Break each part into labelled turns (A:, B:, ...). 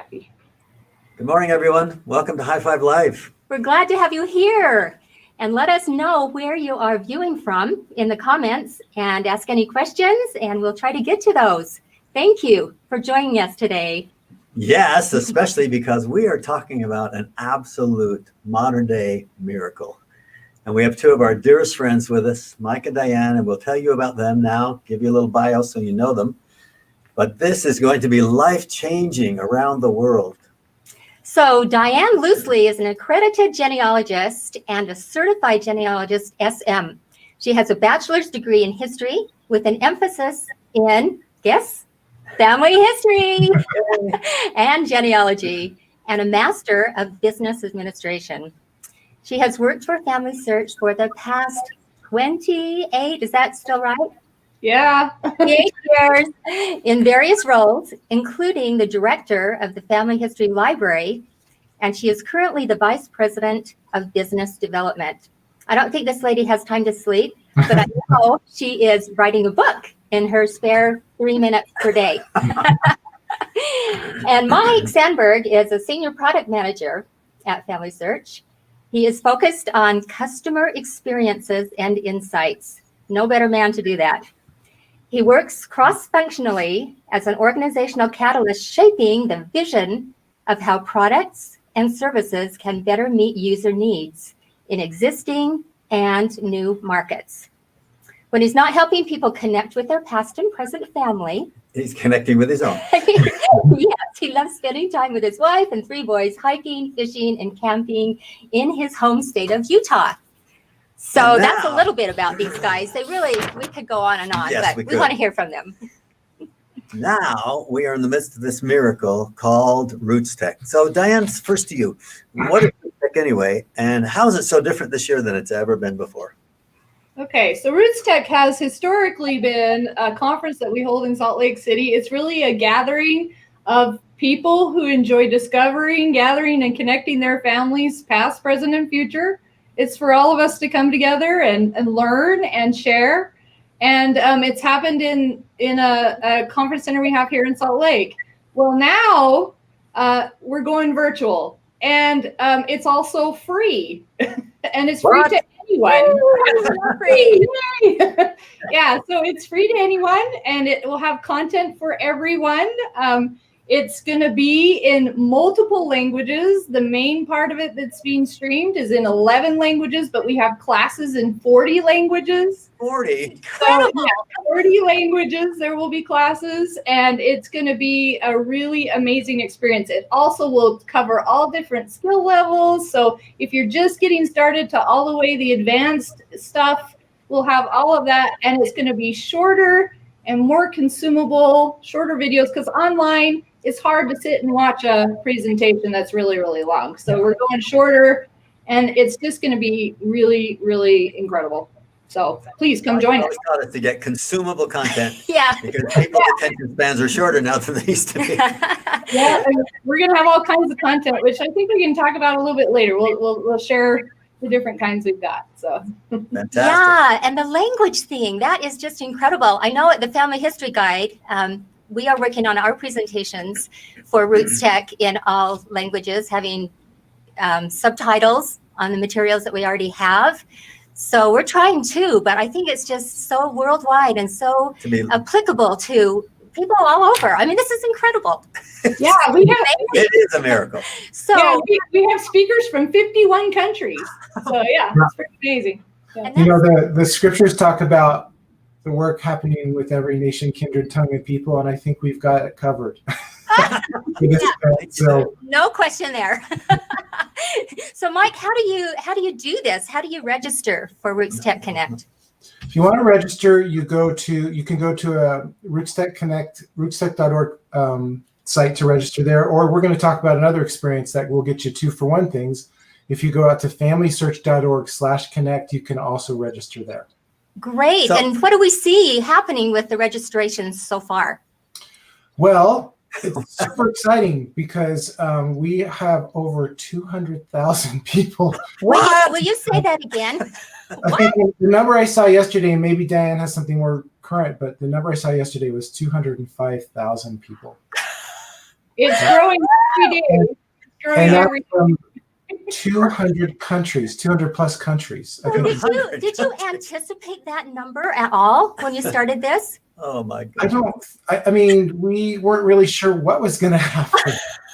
A: happy.
B: Good morning, everyone. Welcome to High Five Live.
C: We're glad to have you here. And let us know where you are viewing from in the comments and ask any questions, and we'll try to get to those. Thank you for joining us today.
B: Yes, especially because we are talking about an absolute modern day miracle. And we have two of our dearest friends with us, Mike and Diane, and we'll tell you about them now, give you a little bio so you know them. But this is going to be life-changing around the world.
C: So Diane Loosle is an accredited genealogist and a certified genealogist SM. She has a bachelor's degree in history with an emphasis in, guess? Family history and genealogy, and a master of business administration. She has worked for Family Search for the past 28, is that still right?
A: Yeah.
C: 8 years in various roles, including the director of the Family History Library, and she is currently the vice president of business development. I don't think this lady has time to sleep, but I know she is writing a book in her spare 3 minutes per day. And Mike Sandberg is a senior product manager at Family Search. He is focused on customer experiences and insights. No better man to do that. He works cross-functionally as an organizational catalyst, shaping the vision of how products and services can better meet user needs in existing and new markets. When he's not helping people connect with their past and present family,
B: he's connecting with his own.
C: Yes, he loves spending time with his wife and 3 boys, hiking, fishing, and camping in his home state of Utah. So that's a little bit about these guys. We could go on and on,
B: yes,
C: but we want to hear from them.
B: Now we are in the midst of this miracle called RootsTech. So Diane, first to you. What is RootsTech anyway, and how is it so different this year than it's ever been before?
A: Okay, so RootsTech has historically been a conference that we hold in Salt Lake City. It's really a gathering of people who enjoy discovering, gathering, and connecting their families, past, present, and future. It's for all of us to come together and learn and share. And it's happened in a conference center we have here in Salt Lake. Well, now we're going virtual, and it's also free, and it's free to anyone. Free. Yeah, so it's free to anyone, and it will have content for everyone. It's going to be in multiple languages. The main part of it that's being streamed is in 11 languages, but we have classes in 40 languages.
B: 40?
A: So, yeah, 40 languages, there will be classes, and it's going to be a really amazing experience. It also will cover all different skill levels. So if you're just getting started to all the way the advanced stuff, we'll have all of that, and it's going to be shorter and more consumable, shorter videos, because online, it's hard to sit and watch a presentation that's really, really long. So we're going shorter, and it's just going to be really, really incredible. So please come join us.
B: I taught it to get consumable content.
C: Yeah.
B: Because people's attention spans are shorter now than they used to be.
A: Yeah, and we're going to have all kinds of content, which I think we can talk about a little bit later. We'll share the different kinds we've got. So
B: fantastic.
C: Yeah, and the language thing, that is just incredible. I know at the Family History Guide, we are working on our presentations for RootsTech in all languages, having subtitles on the materials that we already have. So we're trying too, but I think it's just so worldwide and so applicable to people all over. I mean, this is incredible.
A: Yeah,
B: it is a miracle.
C: So
A: yeah, we have speakers from 51 countries. So yeah, it's pretty amazing. Yeah.
D: You know, the scriptures talk about the work happening with every nation, kindred, tongue, and people, and I think we've got it covered.
C: So, no question there. So, Mike, how do you do this? How do you register for RootsTech Connect?
D: If you want to register, you can go to a RootsTech Connect, rootstech.org site to register there, or we're going to talk about another experience that will get you 2-for-1 things. If you go out to familysearch.org/connect, you can also register there.
C: Great. So, and what do we see happening with the registrations so far?
D: Well, it's super exciting because we have over 200,000 people.
C: What? Will you say that again?
D: I think the number I saw yesterday, and maybe Diane has something more current, but the number I saw yesterday was 205,000 people.
A: It's growing every day. It's growing
D: And that's
A: every day.
D: from 200 countries, 200 plus countries. I
C: So
D: think
C: did you anticipate that number at all when you started this?
B: Oh my God.
D: I mean, we weren't really sure what was going to happen,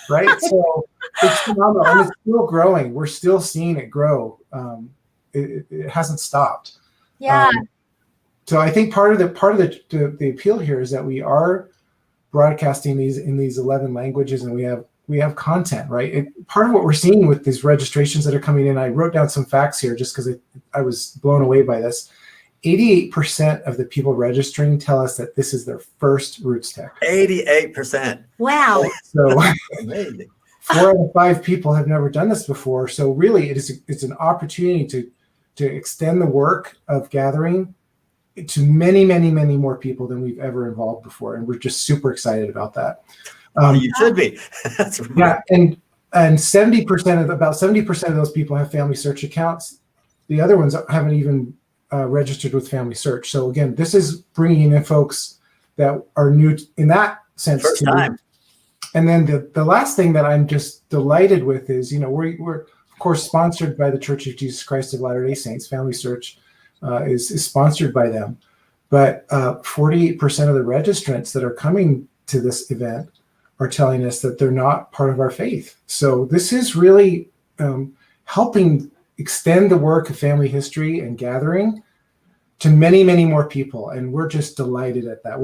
D: right? So it's phenomenal, and it's still growing. We're still seeing it grow. It hasn't stopped.
C: Yeah.
D: So I think part of the appeal here is that we are broadcasting these in these 11 languages, and we have content, right? Part of what we're seeing with these registrations that are coming in, I wrote down some facts here just because I was blown away by this. 88% of the people registering tell us that this is their first RootsTech.
B: 88%.
C: Wow.
D: So
B: Amazing.
D: 4 out of 5 people have never done this before. So really, it's an opportunity to extend the work of gathering to many, many, many more people than we've ever involved before, and we're just super excited about that.
B: You should be. That's
D: Yeah, and 70% of about 70% of those people have Family Search accounts. The other ones haven't even registered with Family Search. So again, this is bringing in folks that are new in that sense.
B: First time.
D: And then the last thing that I'm just delighted with is, we're of course sponsored by the Church of Jesus Christ of Latter-day Saints. Family Search is sponsored by them, but 48% of the registrants that are coming to this event are telling us that they're not part of our faith. So this is really helping extend the work of family history and gathering to many, many more people. And we're just delighted at that.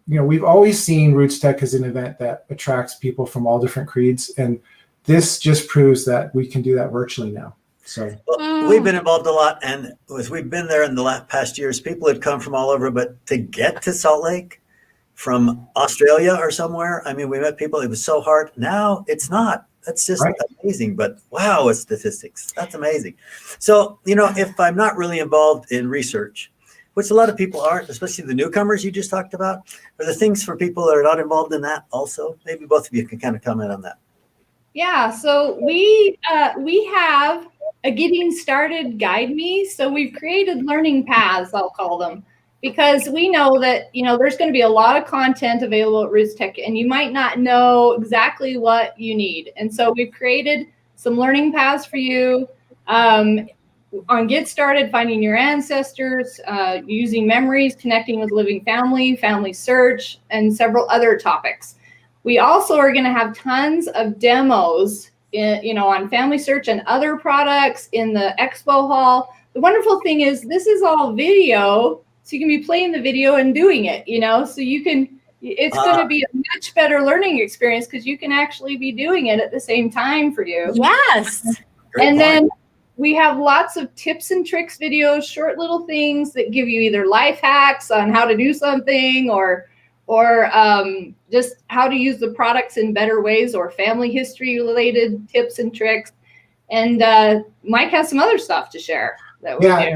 D: We've always seen RootsTech as an event that attracts people from all different creeds. And this just proves that we can do that virtually now. So
B: we've been involved a lot. And as we've been there in the past years, people had come from all over, but to get to Salt Lake from Australia or somewhere, I mean, we met people, it was so hard. Now it's not. That's just amazing. But wow, with statistics, that's amazing. So, if I'm not really involved in research, which a lot of people aren't, especially the newcomers you just talked about, are there things for people that are not involved in that also? Maybe both of you can kind of comment on that.
A: Yeah, so we have a getting started guide me. So we've created learning paths, I'll call them, because we know that, there's going to be a lot of content available at RootsTech, and you might not know exactly what you need. And so we've created some learning paths for you on Get Started, finding your ancestors, using memories, connecting with living family, Family Search, and several other topics. We also are going to have tons of demos, on Family Search and other products in the expo hall. The wonderful thing is this is all video, so you can be playing the video and doing it, so you can, it's going to be a much better learning experience because you can actually be doing it at the same time for you.
C: Yes.
A: And then we have lots of tips and tricks videos, short little things that give you either life hacks on how to do something or just how to use the products in better ways, or family history related tips and tricks. And Mike has some other stuff to share that we do.
D: I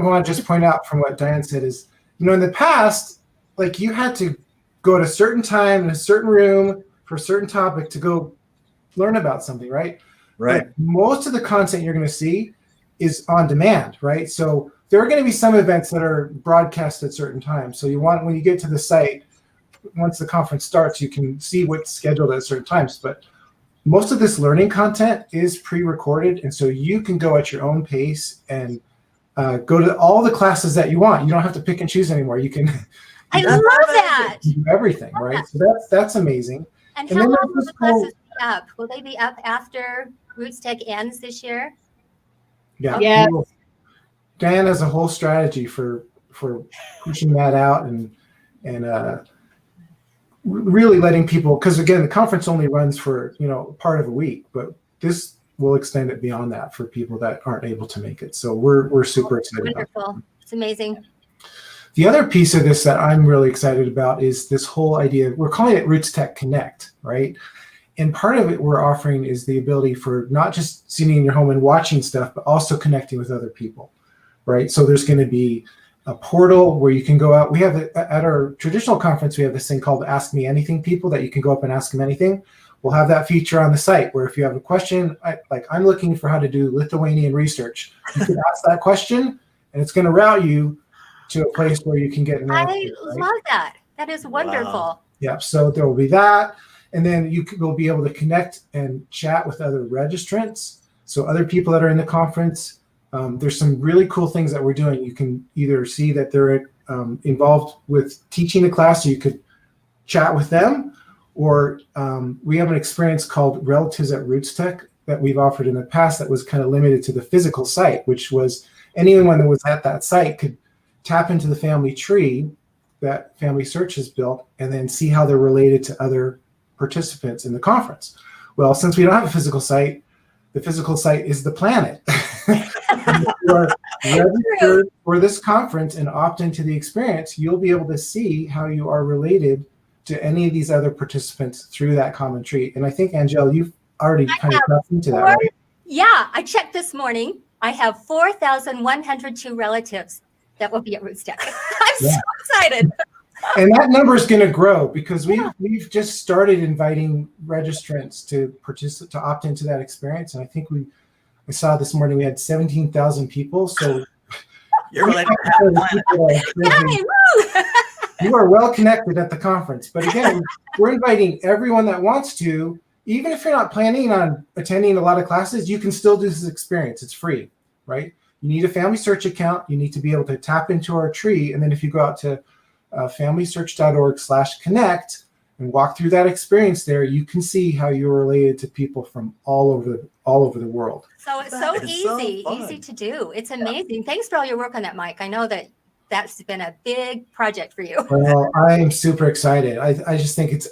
D: want to just point out from what Diane said is, in the past, like you had to go at a certain time in a certain room for a certain topic to go learn about something, right?
B: Right.
D: But most of the content you're going to see is on demand, right? So there are going to be some events that are broadcast at certain times. So when you get to the site, once the conference starts, you can see what's scheduled at certain times. But most of this learning content is pre-recorded, and so you can go at your own pace and go to all the classes that you want. You don't have to pick and choose anymore. You can.
C: I love that.
D: Do everything, right? So that's amazing.
C: And how long will the classes be up? Will they be up after RootsTech ends this year?
D: Yeah.
A: Yeah.
D: Dan has a whole strategy for pushing that out and really letting people, because again, the conference only runs for part of a week, but this will extend it beyond that for people that aren't able to make it. So we're super excited.
C: Wonderful. It's amazing.
D: The other piece of this that I'm really excited about is this whole idea. We're calling it RootsTech Connect, right? And part of it we're offering is the ability for not just sitting in your home and watching stuff, but also connecting with other people, right? So there's going to be a portal where you can go out. We have at our traditional conference, we have this thing called Ask Me Anything people that you can go up and ask them anything. We'll have that feature on the site where if you have a question, I'm looking for how to do Lithuanian research, you can ask that question and it's going to route you to a place where you can get an answer.
C: I love that. That is wonderful.
B: Wow.
D: Yeah, so there will be that. And then will be able to connect and chat with other registrants. So other people that are in the conference. There's some really cool things that we're doing. You can either see that they're involved with teaching the class, so you could chat with them, or we have an experience called Relatives at RootsTech that we've offered in the past that was kind of limited to the physical site, which was anyone that was at that site could tap into the family tree that Family Search has built and then see how they're related to other participants in the conference. Well, since we don't have a physical site, the physical site is the planet. If you are registered for this conference and opt into the experience, you'll be able to see how you are related to any of these other participants through that common tree. And I think, Angela, you've already kind of tapped into that, right?
C: Yeah, I checked this morning. I have 4,102 relatives that will be at RootsTech. I'm so excited.
D: And that number is going to grow because we've just started inviting registrants to opt into that experience. And I think I saw this morning we had 17,000 people. So
B: You're like,
D: you are well connected at the conference. But again, we're inviting everyone that wants to. Even if you're not planning on attending a lot of classes, you can still do this experience. It's free, right? You need a Family Search account. You need to be able to tap into our tree. And then if you go out to FamilySearch.org/connect and walk through that experience there, you can see how you're related to people from all over the world.
C: So it's so easy to do. It's amazing. Thanks for all your work on that, Mike. I know that's been a big project for you.
D: Well, I am super excited. I just think it's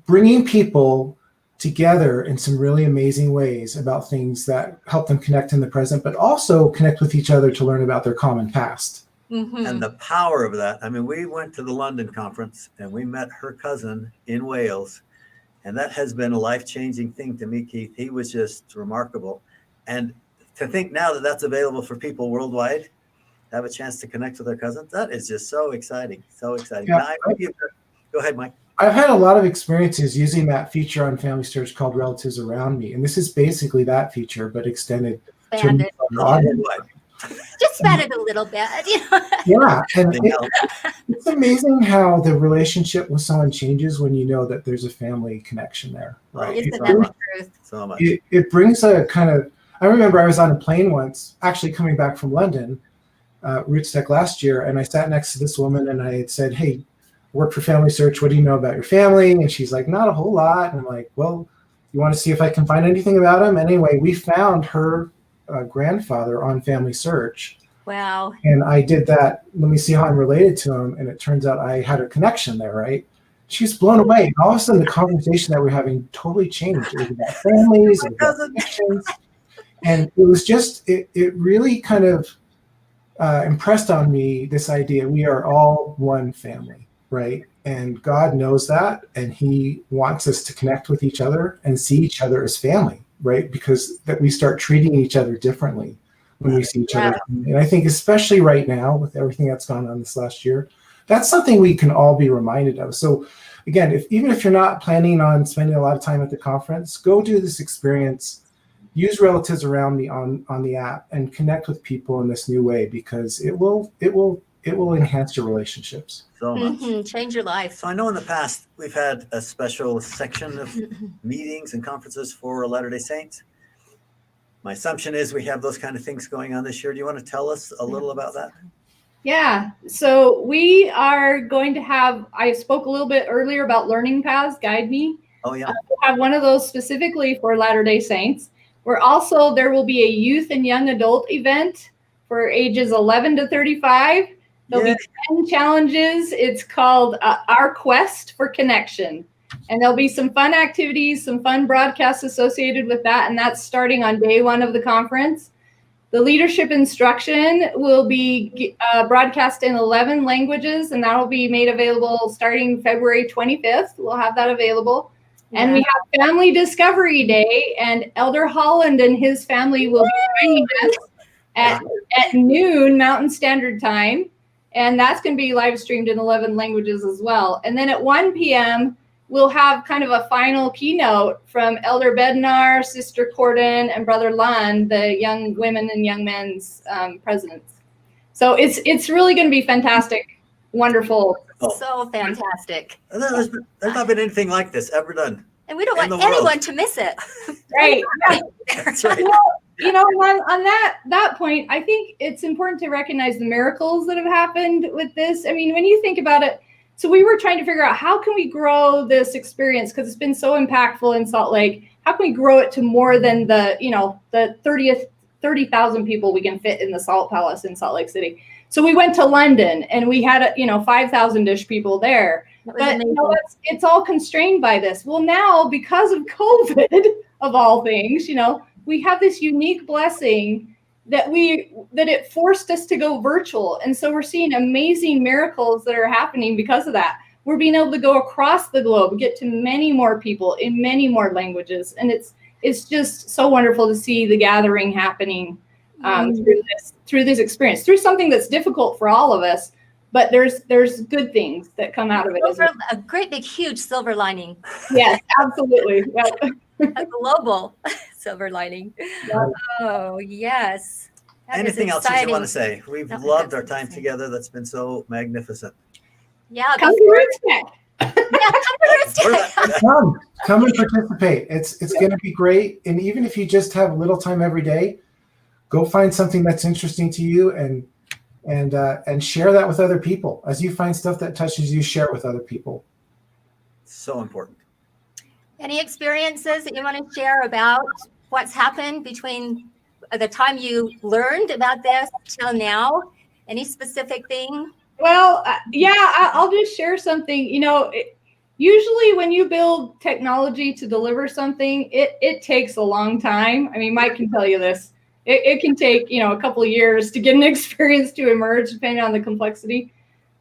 D: bringing people together in some really amazing ways about things that help them connect in the present, but also connect with each other to learn about their common past.
C: Mm-hmm.
B: And the power of that. I mean, we went to the London conference and we met her cousin in Wales. And that has been a life-changing thing to me, Keith. He was just remarkable. And to think now that that's available for people worldwide, have a chance to connect with their cousins, that is just so exciting. So exciting.
D: Yeah,
B: Go ahead, Mike.
D: I've had a lot of experiences using that feature on Family Search called Relatives Around Me. And this is basically that feature, but extended.
C: Just spread it a little bit.
D: Yeah. And it's amazing how the relationship with someone changes when you know that there's a family connection there. Right?
C: Isn't that the truth?
B: So much.
D: It brings a kind of, I remember I was on a plane once, actually coming back from London, RootsTech last year, and I sat next to this woman and I had said, "Hey, work for Family Search. What do you know about your family?" And she's like, "Not a whole lot." And I'm like, "Well, you want to see if I can find anything about him?" Anyway, we found her grandfather on Family Search.
C: Wow.
D: And I did that. Let me see how I'm related to him. And it turns out I had a connection there, right? She was blown away. And all of a sudden, the conversation that we're having totally changed. It was about families and about connections. And it was just, it really kind of impressed on me this idea. We are all one family, right? And God knows that. And he wants us to connect with each other and see each other as family, right? Because that we start treating each other differently when we see each other. And I think especially right now with everything that's gone on this last year, that's something we can all be reminded of. So again, even if you're not planning on spending a lot of time at the conference, go do this experience, use Relatives Around Me on the app and connect with people in this new way, because it will enhance your relationships.
B: So much.
C: Mm-hmm. Change your life.
B: So I know in the past we've had a special section of meetings and conferences for Latter-day Saints. My assumption is we have those kind of things going on this year. Do you want to tell us a little about that?
A: Yeah, so we are going to have, I spoke a little bit earlier about learning paths, Guide Me.
B: Oh, yeah.
A: We'll have one of those specifically for Latter-day Saints. There will be a youth and young adult event for ages 11 to 35. There'll be 10 challenges. It's called Our Quest for Connection. And there'll be some fun activities, some fun broadcasts associated with that. And that's starting on day one of the conference. The leadership instruction will be broadcast in 11 languages, and that will be made available starting February 25th. We'll have that available. Yeah. And we have Family Discovery Day, and Elder Holland and his family will be joining us at noon Mountain Standard Time. And that's going to be live streamed in 11 languages as well. And then at 1 p.m., we'll have kind of a final keynote from Elder Bednar, Sister Corden, and Brother Lund, the young women and young men's presidents. So it's really going to be fantastic. wonderful.
C: So fantastic.
B: There's not been anything like this ever done.
C: And we don't
B: In
C: want
B: the world.
C: anyone to miss it.
A: Right.
B: That's right.
A: You know, on that point, I think it's important to recognize the miracles that have happened with this. I mean, when you think about it, so we were trying to figure out how can we grow this experience because it's been so impactful in Salt Lake. How can we grow it to more than the 30,000 people we can fit in the Salt Palace in Salt Lake City? So we went to London and we had 5,000-ish people there. But it's all constrained by this. Well, now because of COVID, of all things, we have this unique blessing that it forced us to go virtual. And so we're seeing amazing miracles that are happening because of that. We're being able to go across the globe, get to many more people in many more languages. And it's just so wonderful to see the gathering happening through this experience, through something that's difficult for all of us. But there's good things that come out of it.
C: A great big huge silver lining.
A: Yes, absolutely. Yep.
C: A global silver lining.
A: Yep.
C: Oh, yes. That
B: Anything
C: is
B: else you
C: exciting.
B: want to say? We've
C: No,
B: loved
C: that's
B: our time
C: exciting.
B: together. That's been so magnificent.
C: Yeah,
A: Come to RootsTech.
C: come to RootsTech.
D: Come and participate. It's going to be great. And even if you just have a little time every day, go find something that's interesting to you and share that with other people. As you find stuff that touches you, share it with other people.
B: So important.
C: Any experiences that you want to share about what's happened between the time you learned about this till now? Any specific thing?
A: Well, I'll just share something. Usually when you build technology to deliver something, it takes a long time. I mean, Mike can tell you this. It can take, a couple of years to get an experience to emerge, depending on the complexity.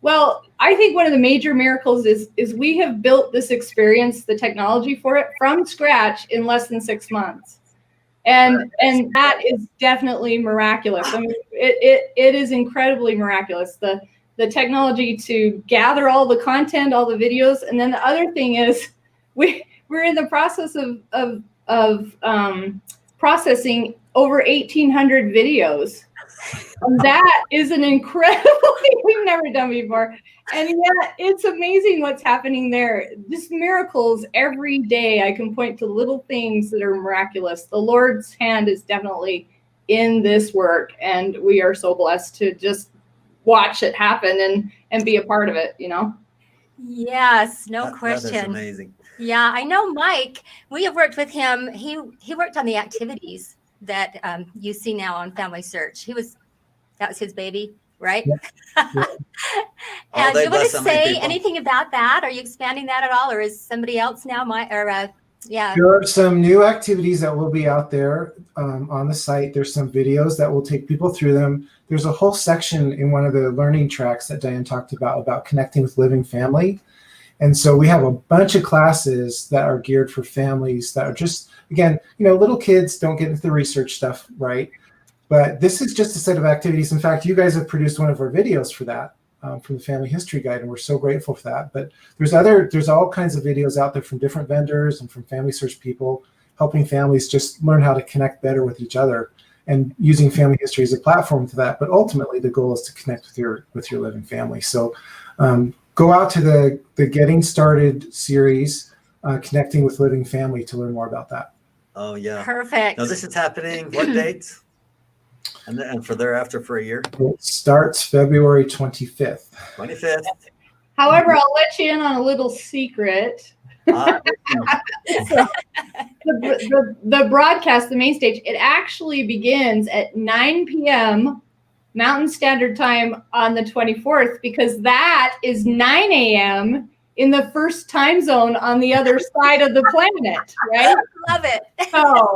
A: Well, I think one of the major miracles is we have built this experience, the technology for it, from scratch in less than 6 months. And that is definitely miraculous. I mean, it is incredibly miraculous. The technology to gather all the content, all the videos. And then the other thing is we're in the process of processing over 1,800 videos. And that is an incredible thing we've never done before. And yet it's amazing what's happening there. Just miracles every day. I can point to little things that are miraculous. The Lord's hand is definitely in this work. And we are so blessed to just watch it happen and be a part of it,
C: Yes, no question.
B: That is amazing.
C: Yeah, I know Mike. We have worked with him. He worked on the activities that you see now on Family Search. That was his baby, right?
D: Yeah.
C: And do you want to
B: so many
C: say
B: people.
C: anything about that? Are you expanding that at all, or is somebody else now? Yeah.
D: There are some new activities that will be out there on the site. There's some videos that will take people through them. There's a whole section in one of the learning tracks that Diane talked about connecting with living family. And so we have a bunch of classes that are geared for families that are just, again, little kids don't get into the research stuff, right? But this is just a set of activities. In fact, you guys have produced one of our videos for that, from the Family History Guide, and we're so grateful for that. But there's all kinds of videos out there from different vendors and from Family Search people helping families just learn how to connect better with each other and using family history as a platform to that. But ultimately, the goal is to connect with your living family. So go out to the Getting Started series, Connecting with Living Family, to learn more about that.
B: Oh, yeah.
C: Perfect.
B: Now, this is happening, what dates? And for thereafter for a year?
D: It starts February 25th.
B: 25th.
A: However, I'll let you in on a little secret. The broadcast, the main stage, it actually begins at 9 p.m. Mountain Standard Time on the 24th, because that is 9 a.m. in the first time zone on the other side of the planet, right?
C: Love it.
A: So,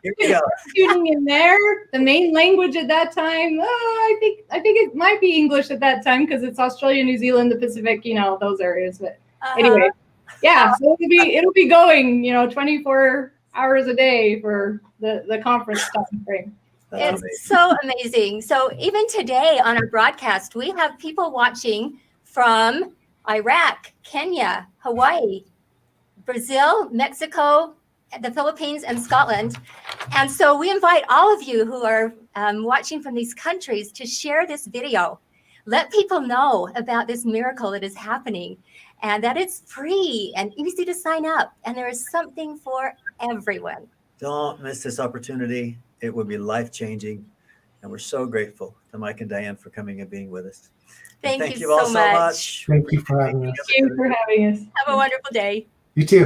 B: Here we go.
A: tuning in there, the main language at that time, I think it might be English at that time because it's Australia, New Zealand, the Pacific, those areas. But anyway, yeah, so it'll be going, 24 hours a day for the conference time frame.
C: It's so amazing. So even today on our broadcast, we have people watching from Iraq, Kenya, Hawaii, Brazil, Mexico, the Philippines, and Scotland. And so we invite all of you who are watching from these countries to share this video. let people know about this miracle that is happening and that it's free and easy to sign up. And there is something for everyone.
B: Don't miss this opportunity. It will be life-changing. And we're so grateful to Mike and Diane for coming and being with us.
C: Thank
B: Thank
C: you
B: you all
C: so
B: so
C: much.
B: much.
D: Thank you for having us.
A: Thank you for having us.
C: Have a wonderful day.
D: You too.